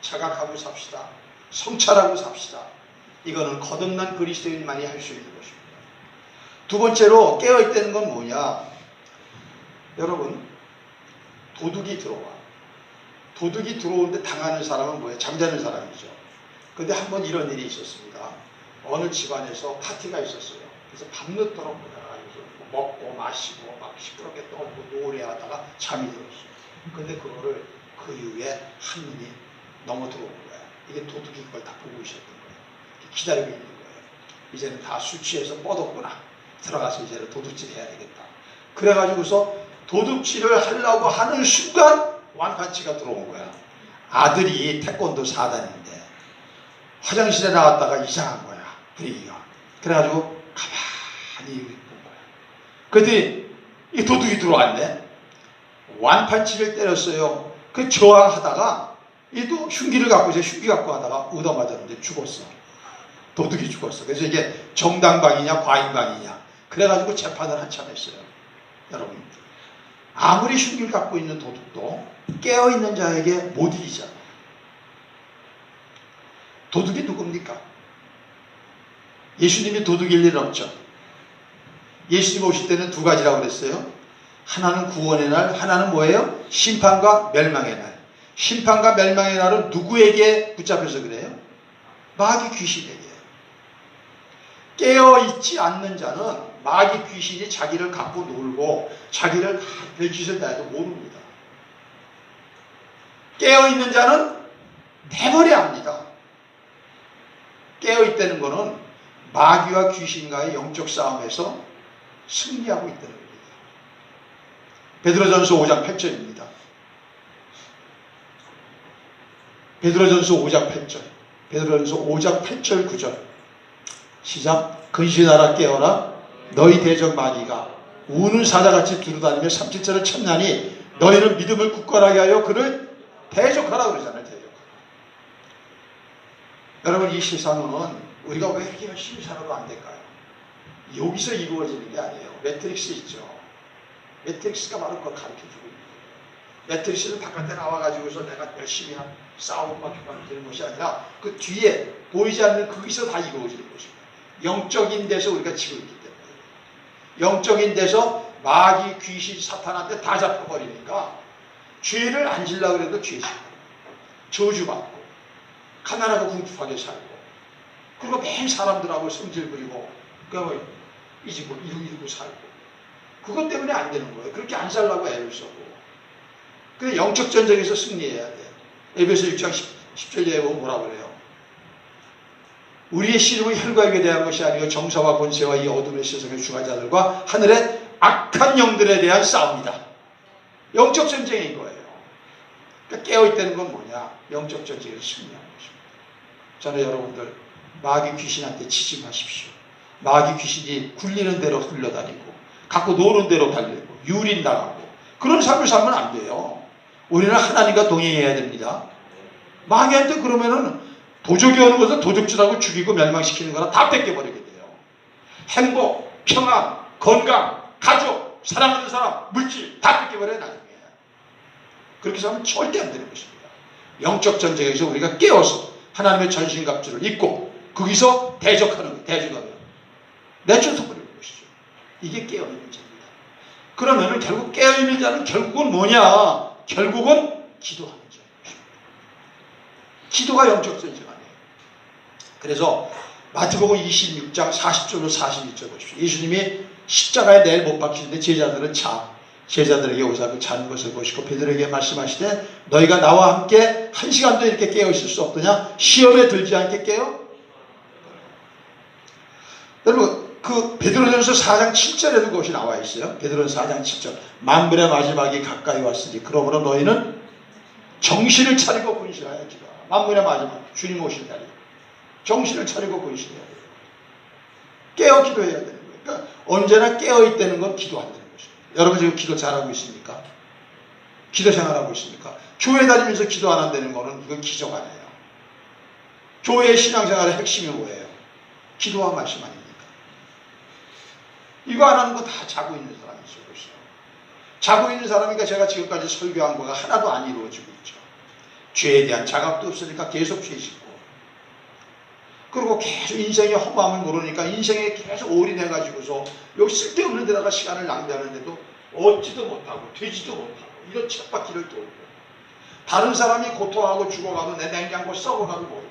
자각하고 삽시다. 성찰하고 삽시다. 이거는 거듭난 그리스도인만이 할 수 있는 것입니다. 두 번째로 깨어있다는 건 뭐냐? 여러분 도둑이 들어와. 도둑이 들어오는데 당하는 사람은 뭐예요? 잠자는 사람이죠. 그런데 한번 이런 일이 있었습니다. 어느 집안에서 파티가 있었어요. 그래서 밤늦도록 먹고 마시고 막 시끄럽게 떠들고 노래하다가 잠이 들었어요. 근데 그거를 그 이후에 한 놈이 넘어 들어온 거야. 이게 도둑이 그걸 다 보고 있었던 거예요. 기다리고 있는 거예요. 이제는 다 술 취해서 뻗었구나. 들어가서 이제는 도둑질 해야 되겠다. 그래가지고서 도둑질을 하려고 하는 순간 완판치가 들어온 거야. 아들이 태권도 4단인데 화장실에 나갔다가 이상한 거야. 분위기가. 그래가지고 가만히 본 거야. 그랬더니 이 도둑이 들어왔네. 완판치를 때렸어요. 그 저항하다가 얘도 흉기를 갖고 이제 흉기 갖고 하다가 얻어맞았는데 죽었어. 도둑이 죽었어. 그래서 이게 정당방위냐 과잉방위냐. 그래가지고 재판을 한참 했어요. 여러분 아무리 흉기를 갖고 있는 도둑도 깨어있는 자에게 못 이기잖아. 도둑이 누굽니까? 예수님이 도둑일 일은 없죠. 예수님 오실 때는 두 가지라고 그랬어요. 하나는 구원의 날, 하나는 뭐예요? 심판과 멸망의 날. 심판과 멸망의 날은 누구에게 붙잡혀서 그래요? 마귀 귀신에게. 깨어있지 않는 자는 마귀 귀신이 자기를 갖고 놀고 자기를 별짓을 다 해도 모릅니다. 깨어있는 자는 내버려야 합니다. 깨어있다는 것은 마귀와 귀신과의 영적 싸움에서 승리하고 있다는 겁니다. 베드로전서 5장 8절입니다. 베드로전서 5장 8절. 베드로전서 5장 8절 9절. 시작. 근신하라 깨어라. 너희 대적 마귀가 우는 사자같이 두루다니며 삼칠자를 찾나니 너희는 믿음을 굳건하게 하여 그를 대적하라 그러잖아요. 대적하라. 여러분, 이 세상은 우리가 왜 이렇게 열심히 살아도 안 될까요? 여기서 이루어지는 게 아니에요. 매트릭스 있죠. 매트릭스가 바로 그걸 가르쳐주고 있는 거예요. 매트릭스는 바깥에 나와가지고서 내가 열심히 싸우고 막 되는 것이 아니라 그 뒤에 보이지 않는 거기서 다 이루어지는 것입니다. 영적인 데서 우리가 지고 있기 때문에. 영적인 데서 마귀, 귀신, 사탄한테 다 잡혀버리니까 죄를 안 지려고 해도 죄 짓고 저주받고 가난하고 궁핍하게 살고 그리고 매일 사람들하고 성질 부리고 그 이루고 살고 그것 때문에 안 되는 거예요. 그렇게 안 살려고 애를 쓰고. 그래 영적 전쟁에서 승리해야 돼. 에베소 6장 10절에 보면 뭐라 그래요? 우리의 씨름은 혈과 육에 대한 것이 아니고 정사와 권세와 이 어둠의 세상의 주관자들과 하늘의 악한 영들에 대한 싸움이다. 영적 전쟁인 거예요. 그러니까 깨어있다는 건 뭐냐? 영적 전쟁에서 승리하는 것입니다. 저는 여러분들 마귀 귀신한테 치지 마십시오. 마귀 귀신이 굴리는 대로 흘러다니고 갖고 노는 대로 달리고 유린당하고 그런 삶을 살면 안 돼요. 우리는 하나님과 동행해야 됩니다. 마귀한테 그러면은 도적이 오는 것은 도적질하고 죽이고 멸망시키는 거라 다 뺏겨버리게 돼요. 행복, 평안, 건강, 가족, 사랑하는 사람, 물질 다 뺏겨버려요 나중에. 그렇게 살면 절대 안 되는 것입니다. 영적 전쟁에서 우리가 깨어서 하나님의 전신갑주를 입고 거기서 대적하는 거예요. 대적하면 내쫓아 버리는 것이죠. 이게 깨어있는 자입니다. 그러면은 결국 깨어있는 자는 결국은 뭐냐? 결국은 기도하는 자인 것입니다. 기도가 영적 전쟁 아니에요. 그래서 마태복음 26장 40절로 41절 보십시오. 예수님이 십자가에 내일 못 박히는데 제자들에게 오사 그 자는 것을 보시고 베드로에게 말씀하시되 너희가 나와 함께 한 시간도 이렇게 깨어 있을 수 없더냐? 시험에 들지 않게 깨어? 여러분 그 베드로전서 4장 7절에도 그것이 나와 있어요. 베드로전서 4장 7절 만물의 마지막이 가까이 왔으니 그러므로 너희는 정신을 차리고 근신하여 기도하라. 만물의 마지막 주님 오실 날이 정신을 차리고 근신해야 돼요. 깨어 기도해야 되는 거예요. 그러니까 언제나 깨어 있다는 건 기도한다는 것입니다. 여러분 지금 기도 잘하고 있습니까? 기도 생활하고 있습니까? 교회 다니면서 기도 안 한다는 거는 이건 기적 아니에요. 교회의 신앙생활의 핵심이 뭐예요? 기도와 말씀 아닙니까? 이거 안 하는 거 다 자고 있는 사람이 있어요. 자고 있는 사람이니까 제가 지금까지 설교한 거가 하나도 안 이루어지고 있죠. 죄에 대한 자각도 없으니까 계속 죄 짓고 그리고 계속 인생의 허무함을 모르니까 인생에 계속 올인해가지고서 여기 쓸데없는 데다가 시간을 낭비하는데도 얻지도 못하고 되지도 못하고 이런 쳇바퀴를 돌고 다른 사람이 고통하고 죽어가도 내 냉장고 썩어가도 모르고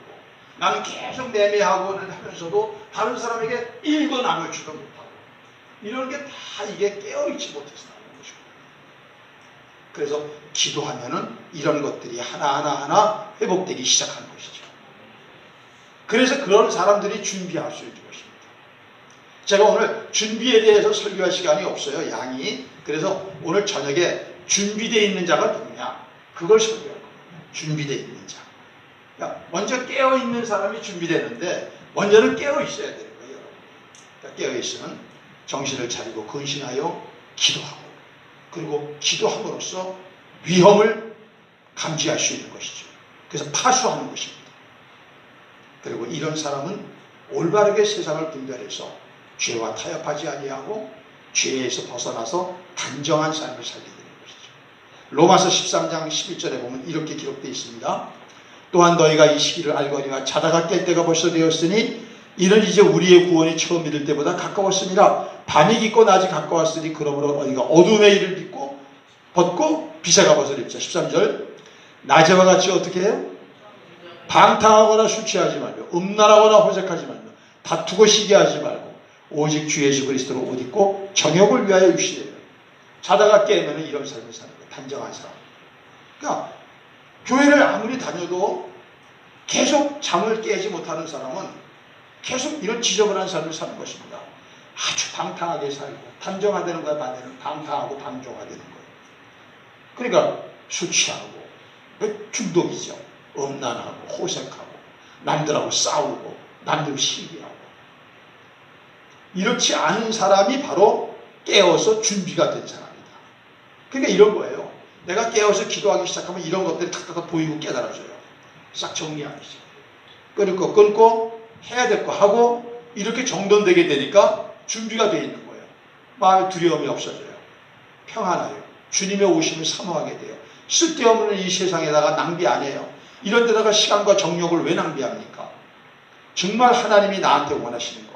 나는 계속 매매하고 하면서도 다른 사람에게 1도 나눠주도 못하고 이런 게 다 이게 깨어있지 못해서 나오는 것이고 그래서 기도하면은 이런 것들이 하나하나 회복되기 시작하는 것이죠. 그래서 그런 사람들이 준비할 수 있는 것입니다. 제가 오늘 준비에 대해서 설교할 시간이 없어요. 양이. 그래서 오늘 저녁에 준비되어 있는 자가 누구냐? 그걸 설교할 겁니다. 준비되어 있는 자. 그러니까 먼저 깨어있는 사람이 준비되는데 먼저는 깨어있어야 되는 거예요. 여러분. 그러니까 깨어있으면 정신을 차리고 근신하여 기도하고 그리고 기도함으로써 위험을 감지할 수 있는 것이죠. 그래서 파수하는 것입니다. 그리고 이런 사람은 올바르게 세상을 분별해서 죄와 타협하지 아니하고 죄에서 벗어나서 단정한 삶을 살게 되는 것이죠. 로마서 13장 11절에 보면 이렇게 기록되어 있습니다. 또한 너희가 이 시기를 알거니와 자다가 깰 때가 벌써 되었으니 이는 이제 우리의 구원이 처음 믿을 때보다 가까웠습니다. 밤이 깊고 낮이 가까웠으니 그러므로 너희가 어둠의 일을 벗고 빛의 갑옷을 입자. 13절 낮에와 같이 어떻게 해요? 방탕하거나 술 취하지 말고 음란하거나 호색하지 말고 다투고 시기하지 말고 오직 주 예수 그리스도로 옷 입고 정욕을 위하여 유시되라. 자다가 깨면 이런 삶을 사는 거예요. 단정한 사람. 그러니까 교회를 아무리 다녀도 계속 잠을 깨지 못하는 사람은 계속 이런 지저분한 삶을 사는 것입니다. 아주 방탕하게 살고 단정화되는 것에 반대는 방탕하고 방종화되는 거예요. 그러니까 술 취하고 중독이죠. 음란하고 호색하고 남들하고 싸우고 남들 시기하고 이렇지 않은 사람이 바로 깨어서 준비가 된 사람이다. 그러니까 이런 거예요. 내가 깨어서 기도하기 시작하면 이런 것들이 탁탁 보이고 깨달아져요. 싹 정리하기 시작해요. 끊을 거 끊고 해야 될 거 하고 이렇게 정돈되게 되니까 준비가 되어 있는 거예요. 마음에 두려움이 없어져요. 평안해요. 주님의 오심을 사모하게 돼요. 쓸데없는 이 세상에다가 낭비 안 해요. 이런 데다가 시간과 정력을 왜 낭비합니까? 정말 하나님이 나한테 원하시는 거.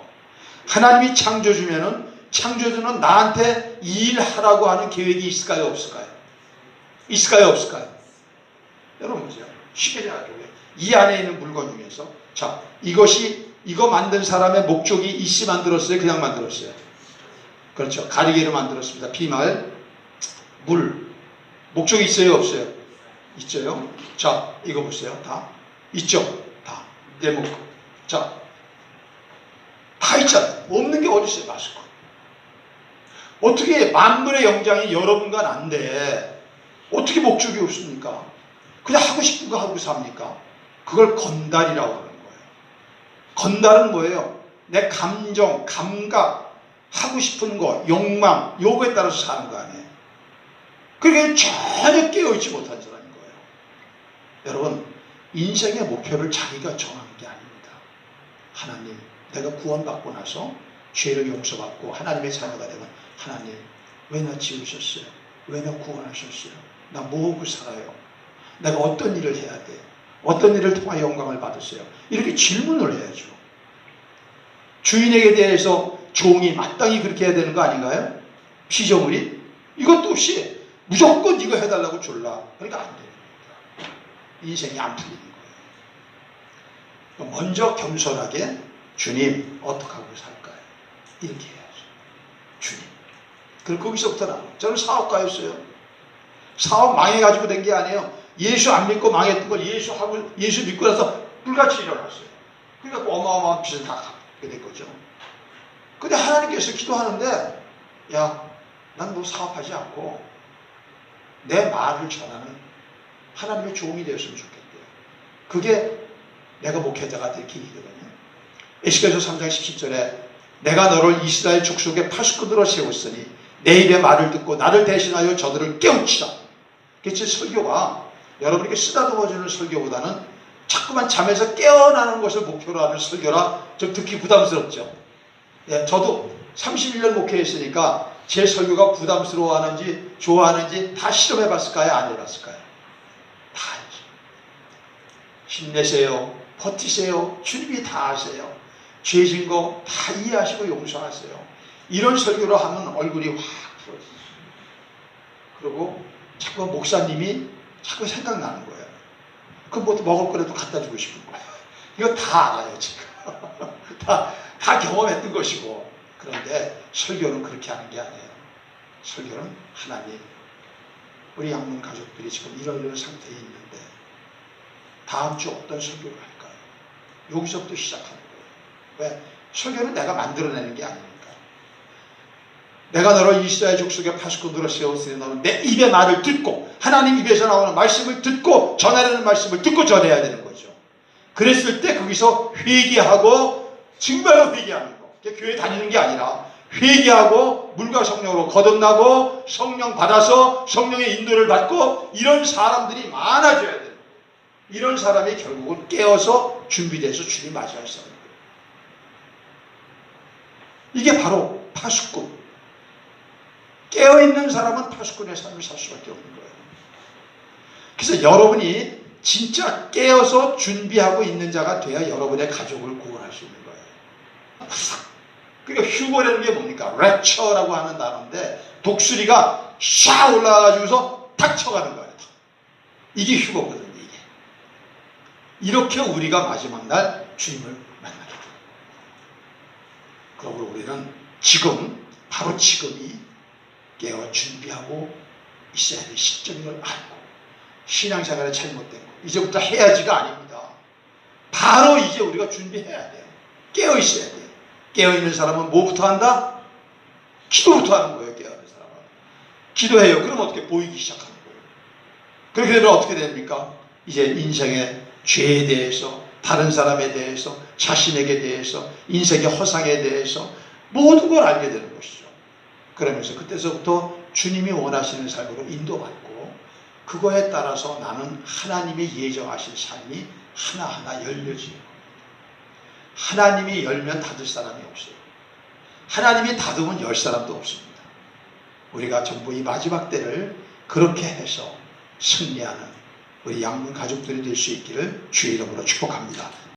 하나님이 창조주면은 창조주는 나한테 이 일하라고 하는 계획이 있을까요? 없을까요? 있을까요? 없을까요? 여러분 보세요. 쉽게 생각해요. 이 안에 있는 물건 중에서 자, 이거 만든 사람의 목적이 있이 만들었어요? 그냥 만들었어요? 그렇죠. 가리개로 만들었습니다. 비말, 물. 목적이 있어요? 없어요? 있죠. 자, 이거 보세요. 다 있죠. 다. 내 목적. 자, 다 있잖아요. 없는 게 어디 있어요? 마스크. 어떻게 만물의 영장이 여러분과 난데 어떻게 목적이 없습니까? 그냥 하고 싶은 거 하고 삽니까? 그걸 건달이라고 하는 거예요. 건달은 뭐예요? 내 감정, 감각, 하고 싶은 거, 욕망, 요구에 따라서 사는 거 아니에요. 그게 전혀 깨어있지 못한 사람인 거예요. 여러분, 인생의 목표를 자기가 정하는 게 아닙니다. 하나님, 내가 구원받고 나서 죄를 용서받고 하나님의 자녀가 되면 하나님, 왜 나 지으셨어요? 왜 나 구원하셨어요? 나 뭐하고 살아요? 내가 어떤 일을 해야 돼? 어떤 일을 통하여 영광을 받으세요? 이렇게 질문을 해야죠. 주인에게 대해서 종이 마땅히 그렇게 해야 되는 거 아닌가요? 피조물이? 이것도 없이 무조건 이거 해달라고 졸라. 그러니까 안 됩니다. 인생이 안 풀리는 거예요. 먼저 겸손하게 주님 어떻게 하고 살까요? 이렇게 해야죠. 주님. 그리고 거기서부터 나와요. 저는 사업가였어요. 사업 망해가지고 된 게 아니에요. 예수 안 믿고 망했던 걸 예수 믿고 나서 불같이 일어났어요. 그러니까 어마어마한 빚을 다 갚게 된 거죠. 근데 하나님께서 기도하는데 야, 난 뭐 사업하지 않고 내 말을 전하는 하나님의 종이 되었으면 좋겠대요. 그게 내가 목회자가 될 길이거든요. 에스겔서 3장 17절에 내가 너를 이스라엘 족속의 파수꾼으로 세웠으니 내 입의 말을 듣고 나를 대신하여 저들을 깨우치라. 그치, 설교가 여러분에게 쓰다듬어주는 설교보다는 자꾸만 잠에서 깨어나는 것을 목표로 하는 설교라 좀 듣기 부담스럽죠. 예, 저도 31년 목회했으니까 제 설교가 부담스러워하는지 좋아하는지 다 실험해봤을까요? 안 해봤을까요? 다 알죠. 힘내세요. 버티세요. 주님이 다 아세요. 죄진 거 다 이해하시고 용서하세요. 이런 설교를 하면 얼굴이 확 풀어지죠. 그리고 자꾸 목사님이 자꾸 생각나는 거예요. 그럼 뭐 먹을 거라도 갖다 주고 싶은 거예요. 이거 다 알아요, 지금. 다 경험했던 것이고. 그런데 설교는 그렇게 하는 게 아니에요. 설교는 하나님, 우리 양문 가족들이 지금 이런 상태에 있는데 다음 주 어떤 설교를 할까요? 여기서부터 시작하는 거예요. 왜? 설교는 내가 만들어내는 게 아니니까. 내가 너를 이스라엘 족속의 파수꾼으로 세웠으니 너는 내 입의 말을 듣고 하나님 입에서 나오는 말씀을 듣고 전하려는 말씀을 듣고 전해야 되는 거죠. 그랬을 때 거기서 회개하고 정말로 회개하는 거. 교회 다니는 게 아니라 회개하고 물과 성령으로 거듭나고 성령 받아서 성령의 인도를 받고 이런 사람들이 많아져야 돼요. 이런 사람이 결국은 깨어서 준비돼서 주님 맞이할 사람이에요. 이게 바로 파수꾼. 깨어있는 사람은 파수꾼의 삶을 살 수밖에 없는 거예요. 그래서 여러분이 진짜 깨어서 준비하고 있는 자가 돼야 여러분의 가족을 구원할 수 있는 거예요. 그러니까 휴거라는 게 뭡니까? 랩처라고 하는 단어인데 독수리가 샤 올라와가지고서 탁 쳐가는 거예요. 이게 휴거거든요. 이게. 이렇게 우리가 마지막 날 주님을 만나게 돼요. 그러므로 우리는 지금 바로 지금이 깨어 준비하고 있어야 될 시점인 걸 알고 신앙생활에 잘못된 거 이제부터 해야지가 아닙니다. 바로 이제 우리가 준비해야 돼요. 깨어 있어야 돼요. 깨어 있는 사람은 뭐부터 한다? 기도부터 하는 거예요. 깨어 있는 사람은 기도해요. 그럼 어떻게 보이기 시작하는 거예요. 그렇게 되면 어떻게 됩니까? 이제 인생의 죄에 대해서 다른 사람에 대해서 자신에게 대해서 인생의 허상에 대해서 모든 걸 알게 되는 것이죠. 그러면서 그때서부터 주님이 원하시는 삶으로 인도받고 그거에 따라서 나는 하나님이 예정하신 삶이 하나하나 열려지는 겁니다. 하나님이 열면 닫을 사람이 없어요. 하나님이 닫으면 열 사람도 없습니다. 우리가 전부 이 마지막 때를 그렇게 해서 승리하는 우리 양문 가족들이 될 수 있기를 주의 이름으로 축복합니다.